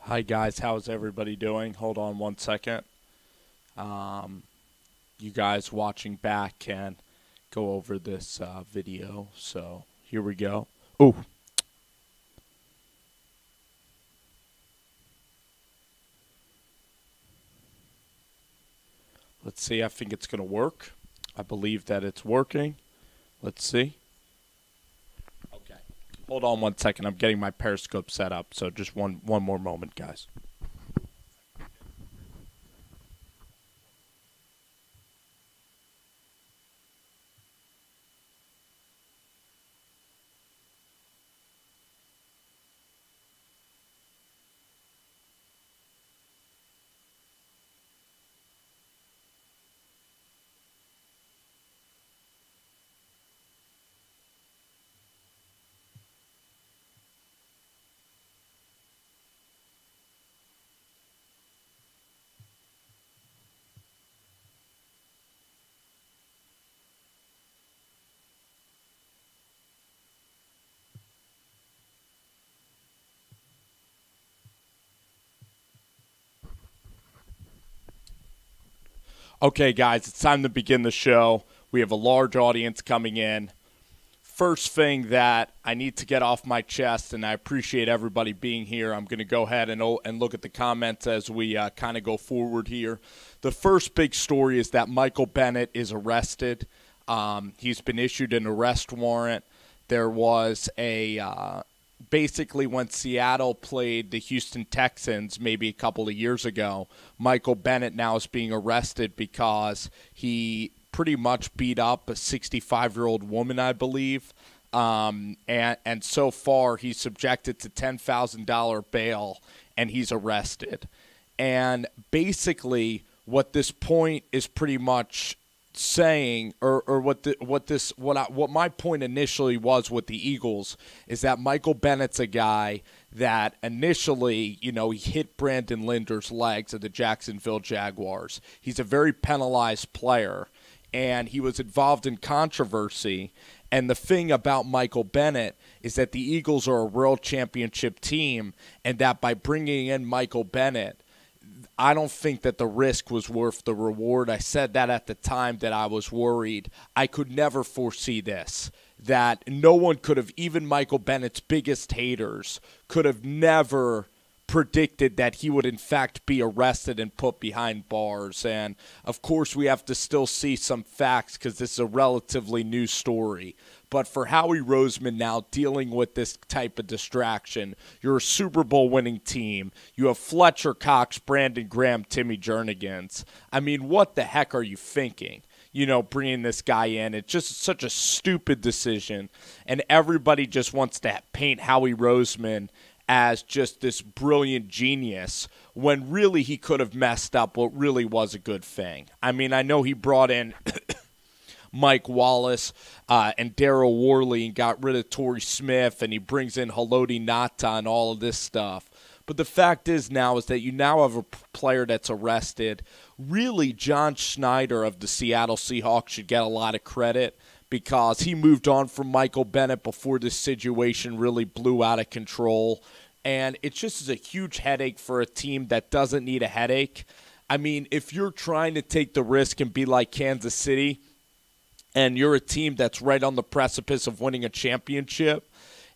Hi guys, how's everybody doing? Hold on one second. You guys watching back can go over this video. So here we go. Oh, let's see. I think it's going to work. I believe that it's working. Let's see. Okay. Hold on one second. I'm getting my Periscope set up. So just one more moment, guys. Okay, guys, it's time to begin the show. We have a large audience coming in. First thing that I need to get off my chest, and I appreciate everybody being here. I'm going to go ahead and look at the comments as we kind of go forward here. The first big story is that Michael Bennett is arrested. He's been issued an arrest warrant. There was basically when Seattle played the Houston Texans maybe a couple of years ago, Michael Bennett now is being arrested because he pretty much beat up a 65-year-old woman, I believe. And so far he's subjected to $10,000 bail and he's arrested. And basically what this point is pretty much saying, or what my point initially was with the Eagles is that Michael Bennett's a guy that initially, he hit Brandon Linder's legs of the Jacksonville Jaguars. He's a very penalized player, and he was involved in controversy. And the thing about Michael Bennett is that the Eagles are a world championship team, and that by bringing in Michael Bennett, I don't think that the risk was worth the reward. I said that at the time that I was worried. I could never foresee this, that no one could have, even Michael Bennett's biggest haters, could have never predicted that he would in fact be arrested and put behind bars. And of course we have to still see some facts because this is a relatively new story. But for Howie Roseman now dealing with this type of distraction, you're a Super Bowl winning team. You have Fletcher Cox, Brandon Graham, Timmy Jernigans. I mean, what the heck are you thinking? Bringing this guy in. It's just such a stupid decision. And everybody just wants to paint Howie Roseman as just this brilliant genius when really he could have messed up what really was a good thing. I mean, I know he brought in Mike Wallace and Daryl Worley and got rid of Torrey Smith, and he brings in Haloti Ngata and all of this stuff. But the fact is now is that you now have a player that's arrested. Really, John Schneider of the Seattle Seahawks should get a lot of credit because he moved on from Michael Bennett before this situation really blew out of control. And it just is a huge headache for a team that doesn't need a headache. I mean, if you're trying to take the risk and be like Kansas City, and you're a team that's right on the precipice of winning a championship,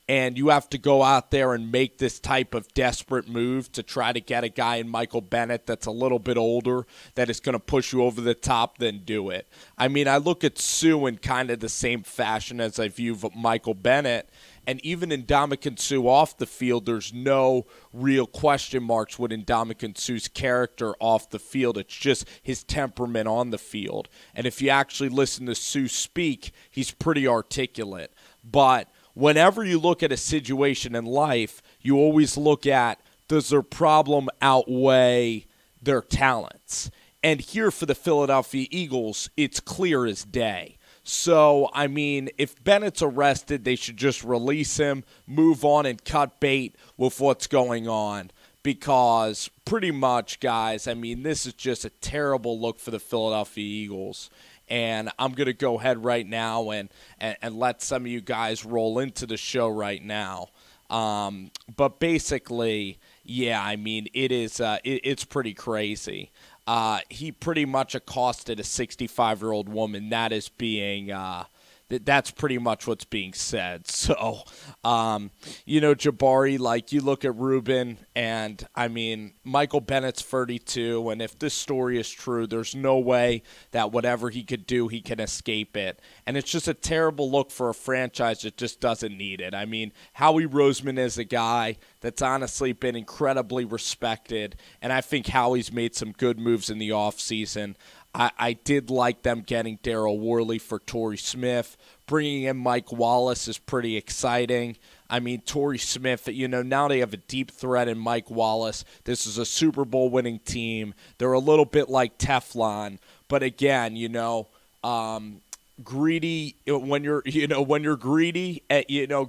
and you have to go out there and make this type of desperate move to try to get a guy in Michael Bennett that's a little bit older that is going to push you over the top, then do it. I mean, I look at Sue in kind of the same fashion as I view Michael Bennett, and even in Ndamukong Suh off the field, there's no real question marks with Ndamukong Suh's character off the field. It's just his temperament on the field. And if you actually listen to Suh speak, he's pretty articulate. But whenever you look at a situation in life, you always look at, does their problem outweigh their talents? And here for the Philadelphia Eagles, it's clear as day. So, I mean, if Bennett's arrested, they should just release him, move on, and cut bait with what's going on. Because pretty much, guys, I mean, this is just a terrible look for the Philadelphia Eagles. And I'm going to go ahead right now and let some of you guys roll into the show right now. But basically, Yeah, I mean, it's pretty crazy. He pretty much accosted a 65-year-old woman. That is being that's pretty much what's being said. So, Jabari, like, you look at Ruben, and, I mean, Michael Bennett's 32, and if this story is true, there's no way that whatever he could do, he can escape it. And it's just a terrible look for a franchise that just doesn't need it. I mean, Howie Roseman is a guy that's honestly been incredibly respected, and I think Howie's made some good moves in the offseason. I did like them getting Daryl Worley for Torrey Smith. Bringing in Mike Wallace is pretty exciting. I mean, Torrey Smith, now they have a deep threat in Mike Wallace. This is a Super Bowl winning team. They're a little bit like Teflon. But again, greedy, when you're greedy,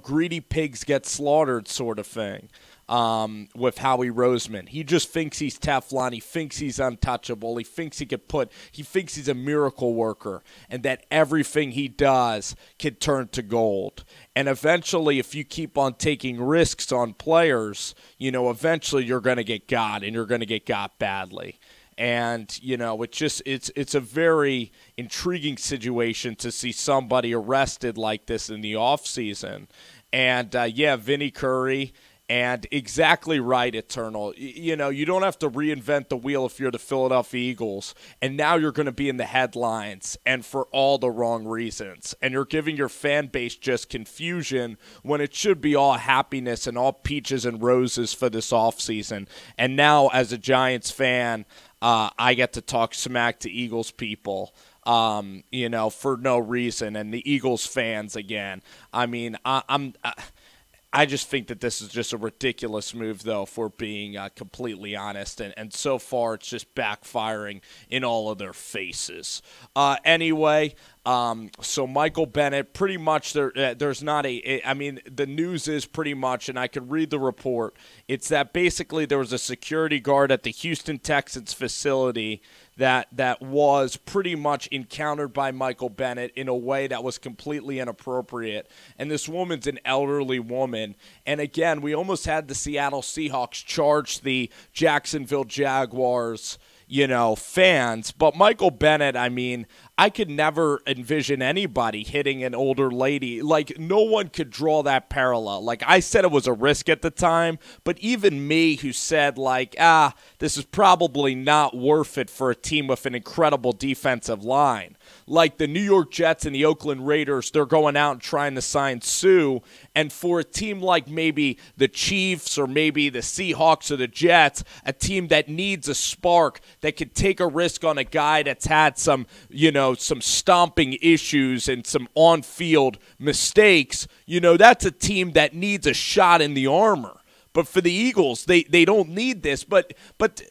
greedy pigs get slaughtered sort of thing. With Howie Roseman. He just thinks he's Teflon. He thinks he's untouchable. He thinks he's a miracle worker, and that everything he does can turn to gold. And eventually, if you keep on taking risks on players, eventually you're going to get got, and you're going to get got badly. And, it's a very intriguing situation to see somebody arrested like this in the offseason. And, Vinny Curry. And exactly right, Eternal. You don't have to reinvent the wheel if you're the Philadelphia Eagles. And now you're going to be in the headlines, and for all the wrong reasons. And you're giving your fan base just confusion when it should be all happiness and all peaches and roses for this offseason. And now, as a Giants fan, I get to talk smack to Eagles people. For no reason. And the Eagles fans again. I mean, I just think that this is just a ridiculous move, though, for being completely honest. And so far, it's just backfiring in all of their faces. Anyway, so Michael Bennett, pretty much there's not the news is pretty much, and I can read the report, it's that basically there was a security guard at the Houston Texans facility that was pretty much encountered by Michael Bennett in a way that was completely inappropriate. And this woman's an elderly woman. And again, we almost had the Seattle Seahawks charge the Jacksonville Jaguars, fans. But Michael Bennett, I mean, I could never envision anybody hitting an older lady. Like, no one could draw that parallel. Like, I said it was a risk at the time, but even me who said, this is probably not worth it for a team with an incredible defensive line. Like the New York Jets and the Oakland Raiders, they're going out and trying to sign Sue. And for a team like maybe the Chiefs or maybe the Seahawks or the Jets, a team that needs a spark, that could take a risk on a guy that's had some, some stomping issues and some on-field mistakes, that's a team that needs a shot in the armor. But for the Eagles, they don't need this. But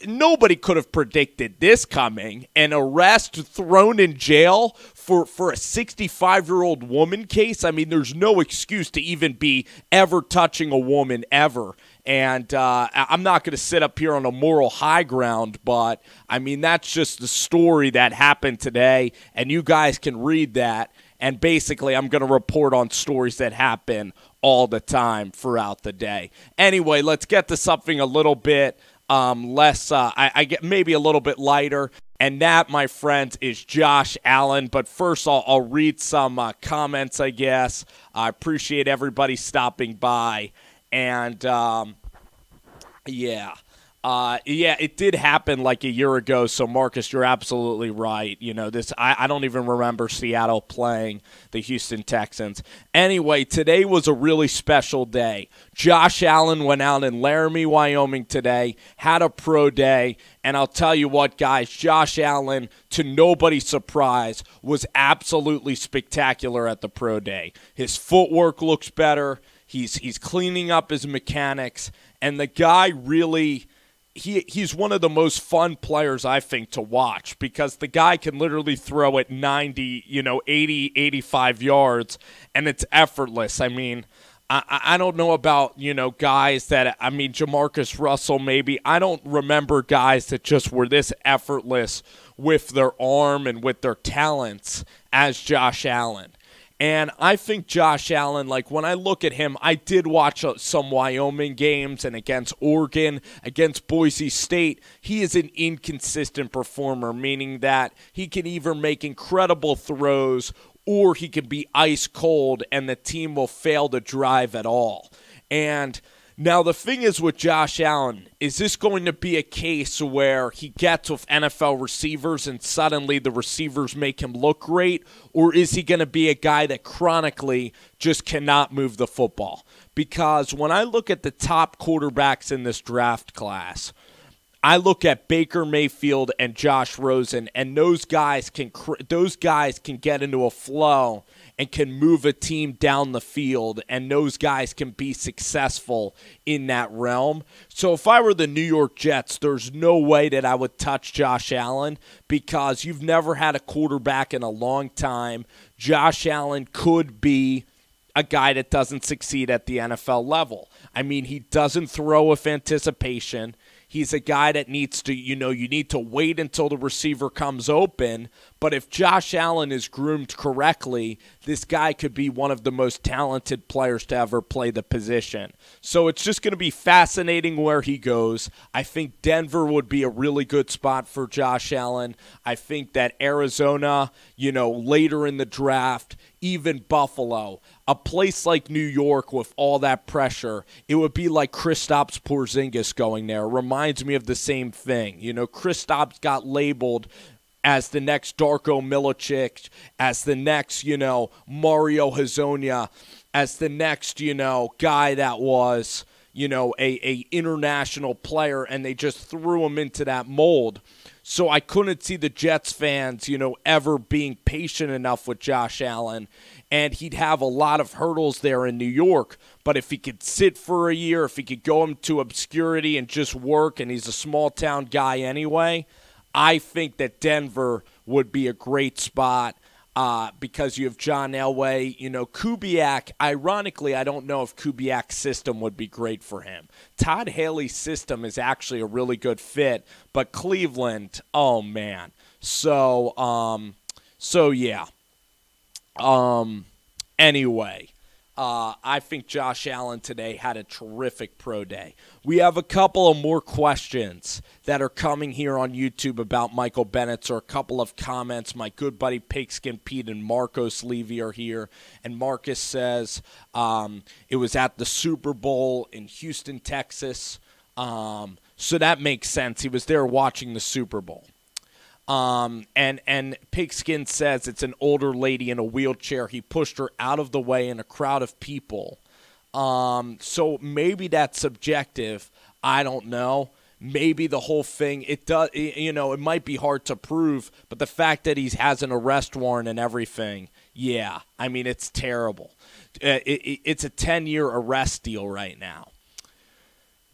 nobody could have predicted this coming. An arrest, thrown in jail for a 65-year-old woman case. I mean, there's no excuse to even be ever touching a woman ever. And I'm not going to sit up here on a moral high ground, but, I mean, that's just the story that happened today. And you guys can read that. And basically, I'm going to report on stories that happen all the time throughout the day. Anyway, let's get to something a little bit less, I get maybe a little bit lighter. And that, my friends, is Josh Allen. But first, I'll read some comments, I guess. I appreciate everybody stopping by. And, it did happen like a year ago. So, Marcus, you're absolutely right. I don't even remember Seattle playing the Houston Texans. Anyway, today was a really special day. Josh Allen went out in Laramie, Wyoming today, had a pro day. And I'll tell you what, guys, Josh Allen, to nobody's surprise, was absolutely spectacular at the pro day. His footwork looks better. He's cleaning up his mechanics. And the guy really... He's one of the most fun players, I think, to watch because the guy can literally throw it 90, 80, 85 yards, and it's effortless. I mean, I don't know about, guys that, Jamarcus Russell maybe. I don't remember guys that just were this effortless with their arm and with their talents as Josh Allen. And I think Josh Allen, like when I look at him, I did watch some Wyoming games and against Oregon, against Boise State. He is an inconsistent performer, meaning that he can either make incredible throws or he can be ice cold and the team will fail to drive at all. And now the thing is with Josh Allen, is this going to be a case where he gets with NFL receivers and suddenly the receivers make him look great, or is he going to be a guy that chronically just cannot move the football? Because when I look at the top quarterbacks in this draft class, I look at Baker Mayfield and Josh Rosen, and those guys can get into a flow and can move a team down the field, and those guys can be successful in that realm. So if I were the New York Jets, there's no way that I would touch Josh Allen because you've never had a quarterback in a long time. Josh Allen could be a guy that doesn't succeed at the NFL level. I mean, he doesn't throw with anticipation. He's a guy that needs to, you need to wait until the receiver comes open. But if Josh Allen is groomed correctly, this guy could be one of the most talented players to ever play the position. So it's just going to be fascinating where he goes. I think Denver would be a really good spot for Josh Allen. I think that Arizona, later in the draft, even Buffalo, a place like New York with all that pressure, it would be like Kristaps Porzingis going there. It reminds me of the same thing. Kristaps got labeled as the next Darko Milicic, as the next, Mario Hezonja, as the next, guy that was, a international player, and they just threw him into that mold. So I couldn't see the Jets fans, ever being patient enough with Josh Allen, and he'd have a lot of hurdles there in New York. But if he could sit for a year, if he could go into obscurity and just work, and he's a small-town guy anyway, I think that Denver would be a great spot because you have John Elway. Kubiak, ironically, I don't know if Kubiak's system would be great for him. Todd Haley's system is actually a really good fit, but Cleveland, oh, man. So yeah. Anyway. I think Josh Allen today had a terrific pro day. We have a couple of more questions that are coming here on YouTube about Michael Bennett, or a couple of comments. My good buddy Pigskin Pete and Marcos Levy are here, and Marcus says it was at the Super Bowl in Houston, Texas. So that makes sense. He was there watching the Super Bowl. And Pigskin says it's an older lady in a wheelchair. He pushed her out of the way in a crowd of people. So maybe that's subjective. I don't know. Maybe the whole thing, it might be hard to prove, but the fact that he has an arrest warrant and everything, yeah, I mean, it's terrible. It's a 10-year arrest deal right now.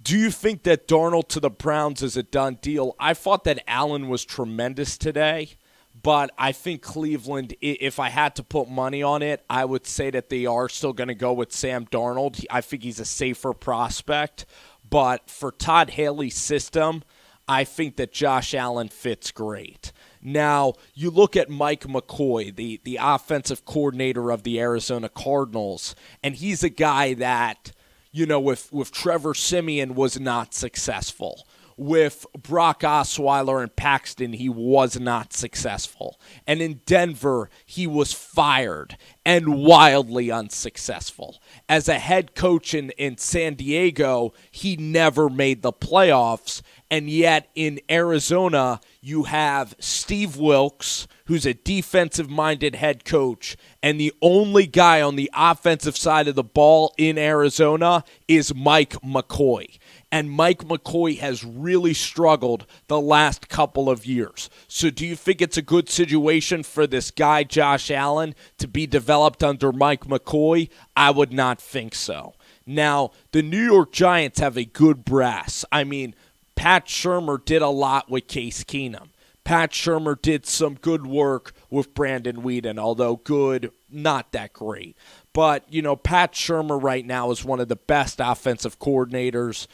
Do you think that Darnold to the Browns is a done deal? I thought that Allen was tremendous today, but I think Cleveland, if I had to put money on it, I would say that they are still going to go with Sam Darnold. I think he's a safer prospect, but for Todd Haley's system, I think that Josh Allen fits great. Now, you look at Mike McCoy, the offensive coordinator of the Arizona Cardinals, and he's a guy that, with Trevor Siemian was not successful. With Brock Osweiler and Paxton, he was not successful. And in Denver, he was fired and wildly unsuccessful. As a head coach in San Diego, he never made the playoffs. And yet in Arizona, you have Steve Wilks, who's a defensive-minded head coach, and the only guy on the offensive side of the ball in Arizona is Mike McCoy. And Mike McCoy has really struggled the last couple of years. So do you think it's a good situation for this guy, Josh Allen, to be developed under Mike McCoy? I would not think so. Now, the New York Giants have a good brass. I mean, Pat Shurmur did a lot with Case Keenum. Pat Shurmur did some good work with Brandon Weeden, although good, not that great. But, Pat Shurmur right now is one of the best offensive coordinators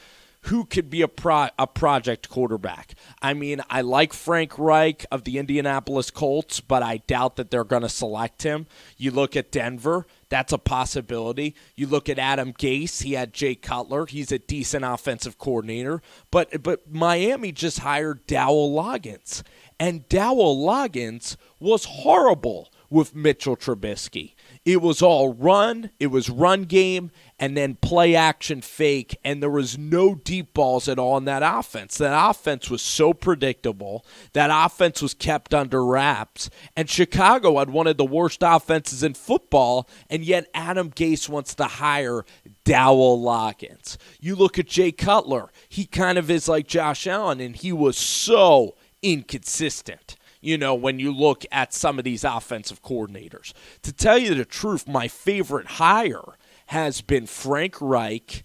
who could be a project quarterback. I mean, I like Frank Reich of the Indianapolis Colts, but I doubt that they're going to select him. You look at Denver, that's a possibility. You look at Adam Gase, he had Jay Cutler. He's a decent offensive coordinator. But Miami just hired Dowell Loggins, and Dowell Loggins was horrible with Mitchell Trubisky. It was all run, it was run game, and then play action fake, and there was no deep balls at all in that offense. That offense was so predictable. That offense was kept under wraps, and Chicago had one of the worst offenses in football, and yet Adam Gase wants to hire Dowell Loggins. You look at Jay Cutler, he kind of is like Josh Allen, and he was so inconsistent. You know, when you look at some of these offensive coordinators. To tell you the truth, my favorite hire has been Frank Reich.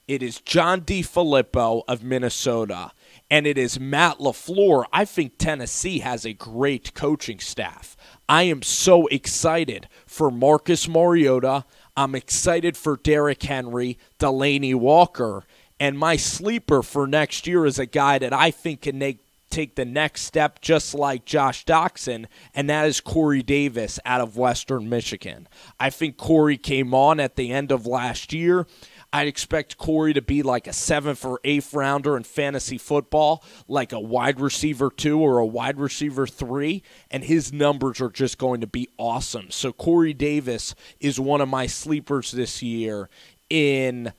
It is John DeFilippo of Minnesota. And it is Matt LaFleur. I think Tennessee has a great coaching staff. I am so excited for Marcus Mariota. I'm excited for Derrick Henry, Delaney Walker. And my sleeper for next year is a guy that I think can take the next step just like Josh Doxson, and that is Corey Davis out of Western Michigan. I think Corey came on at the end of last year. I'd expect Corey to be like a 7th or 8th rounder in fantasy football, like a wide receiver 2 or a wide receiver 3, and his numbers are just going to be awesome. So Corey Davis is one of my sleepers this year in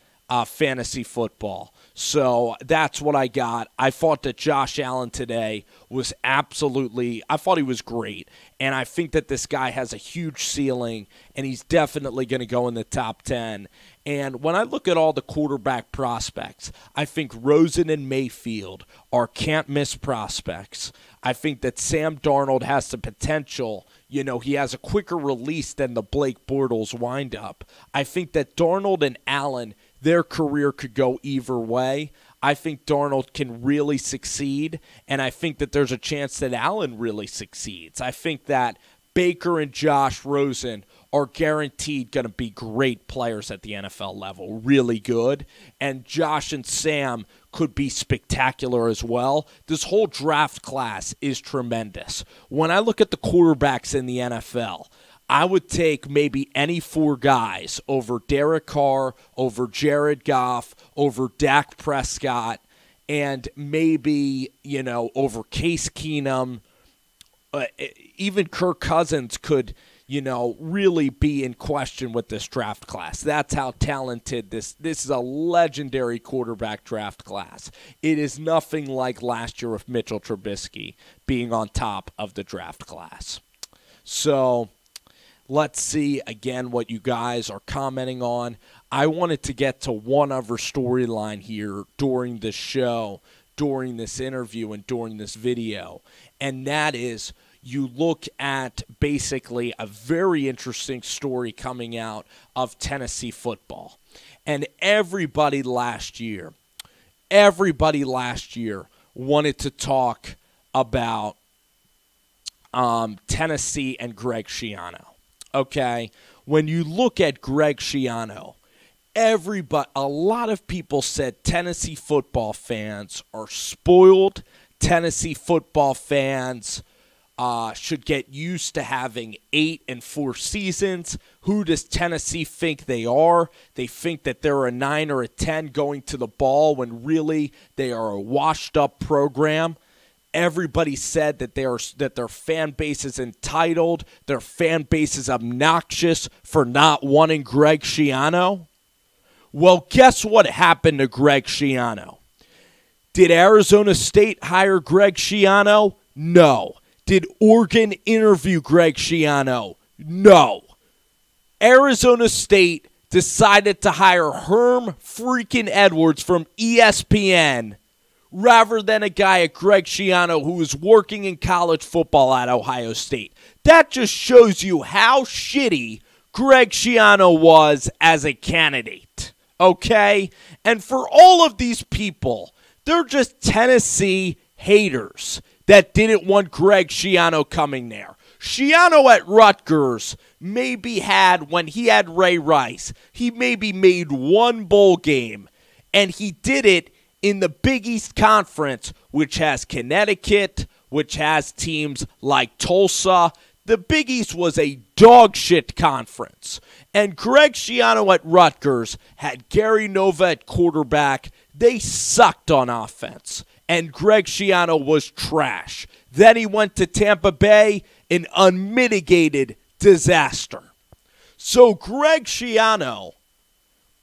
fantasy football. So that's what I got. I thought that Josh Allen today was I thought he was great. And I think that this guy has a huge ceiling, and he's definitely going to go in the top 10. And when I look at all the quarterback prospects, I think Rosen and Mayfield are can't-miss prospects. I think that Sam Darnold has the potential. You know, he has a quicker release than the Blake Bortles windup. I think that Darnold and Allen, their career could go either way. I think Darnold can really succeed, and I think that there's a chance that Allen really succeeds. I think that Baker and Josh Rosen are guaranteed going to be great players at the NFL level, really good. And Josh and Sam could be spectacular as well. This whole draft class is tremendous. When I look at the quarterbacks in the NFL, I would take maybe any 4 guys over Derek Carr, over Jared Goff, over Dak Prescott, and maybe, over Case Keenum. Even Kirk Cousins could, really be in question with this draft class. That's how talented this is a legendary quarterback draft class. It is nothing like last year with Mitchell Trubisky being on top of the draft class. So let's see again what you guys are commenting on. I wanted to get to one other storyline here during the show, during this interview, and during this video, and that is you look at basically a very interesting story coming out of Tennessee football. And everybody last year wanted to talk about Tennessee and Greg Schiano. Okay? When you look at Greg Schiano, a lot of people said Tennessee football fans are spoiled. Tennessee football fans should get used to having 8 and 4 seasons. Who does Tennessee think they are? They think that they're a 9 or a 10 going to the ball when really they are a washed-up program. Everybody said that their fan base is entitled, their fan base is obnoxious for not wanting Greg Schiano. Well, guess what happened to Greg Schiano? Did Arizona State hire Greg Schiano? No. Did Oregon interview Greg Schiano? No. Arizona State decided to hire Herm freaking Edwards from ESPN rather than a guy at Greg Schiano who was working in college football at Ohio State. That just shows you how shitty Greg Schiano was as a candidate. Okay? And for all of these people, they're just Tennessee haters that didn't want Greg Schiano coming there. Schiano at Rutgers maybe had, when he had Ray Rice, he maybe made 1 bowl game, and he did it in the Big East Conference, which has Connecticut, which has teams like Tulsa, the Big East was a dog shit conference. And Greg Schiano at Rutgers had Gary Nova at quarterback. They sucked on offense. And Greg Schiano was trash. Then he went to Tampa Bay, an unmitigated disaster. So Greg Schiano,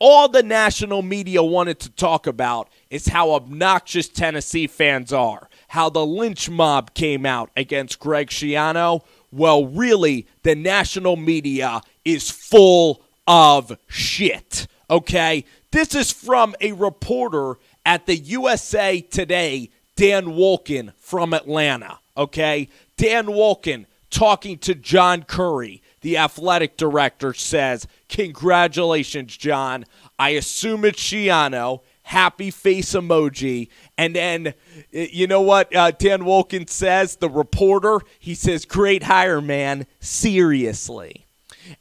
all the national media wanted to talk about is how obnoxious Tennessee fans are, how the lynch mob came out against Greg Schiano. Well, really, the national media is full of shit, okay? This is from a reporter at the USA Today, Dan Wolken from Atlanta, okay? Dan Wolken, talking to John Curry, the athletic director, says, "Congratulations, John. I assume it's Schiano." Happy face emoji. And then, you know what Dan Wolken says, the reporter? He says, "Great hire, man. Seriously."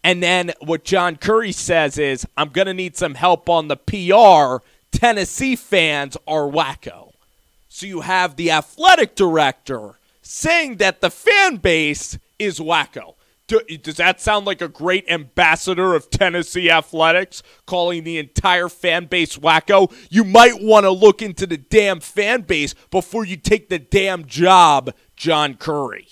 And then what John Curry says is, "I'm going to need some help on the PR. Tennessee fans are wacko." So you have the athletic director saying that the fan base is wacko. Does that sound like a great ambassador of Tennessee athletics, calling the entire fan base wacko? You might want to look into the damn fan base before you take the damn job, John Curry.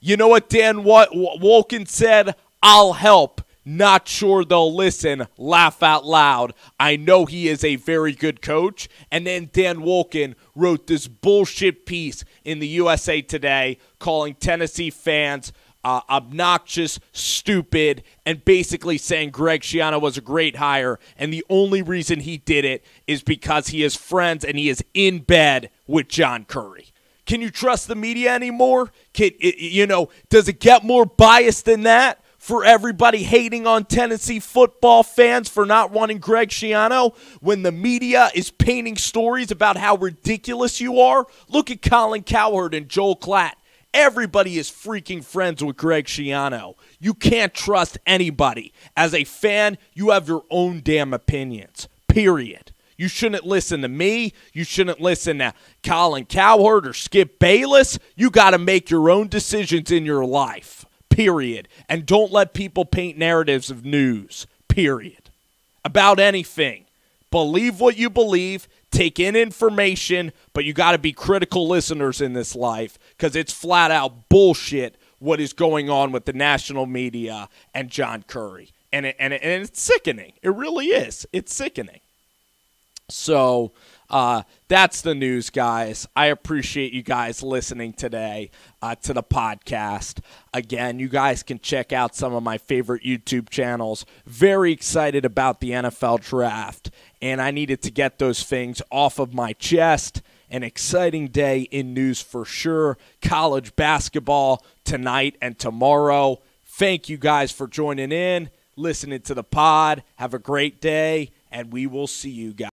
You know what Dan Wolken said? "I'll help. Not sure they'll listen. Laugh out loud. I know he is a very good coach." And then Dan Wolken wrote this bullshit piece in the USA Today calling Tennessee fans obnoxious, stupid, and basically saying Greg Schiano was a great hire, and the only reason he did it is because he is friends and he is in bed with John Curry. Can you trust the media anymore? Does it get more biased than that for everybody hating on Tennessee football fans for not wanting Greg Schiano when the media is painting stories about how ridiculous you are? Look at Colin Cowherd and Joel Klatt. Everybody is freaking friends with Greg Schiano. You can't trust anybody. As a fan, you have your own damn opinions, period. You shouldn't listen to me. You shouldn't listen to Colin Cowherd or Skip Bayless. You got to make your own decisions in your life, period. And don't let people paint narratives of news, period. About anything. Believe what you believe. Take in information, but you got to be critical listeners in this life because it's flat out bullshit what is going on with the national media and John Curry. And it's sickening. It really is. It's sickening. So that's the news, guys. I appreciate you guys listening today to the podcast. Again, you guys can check out some of my favorite YouTube channels. Very excited about the NFL draft, and I needed to get those things off of my chest. An exciting day in news for sure. College basketball tonight and tomorrow. Thank you guys for joining in, listening to the pod. Have a great day, and we will see you guys.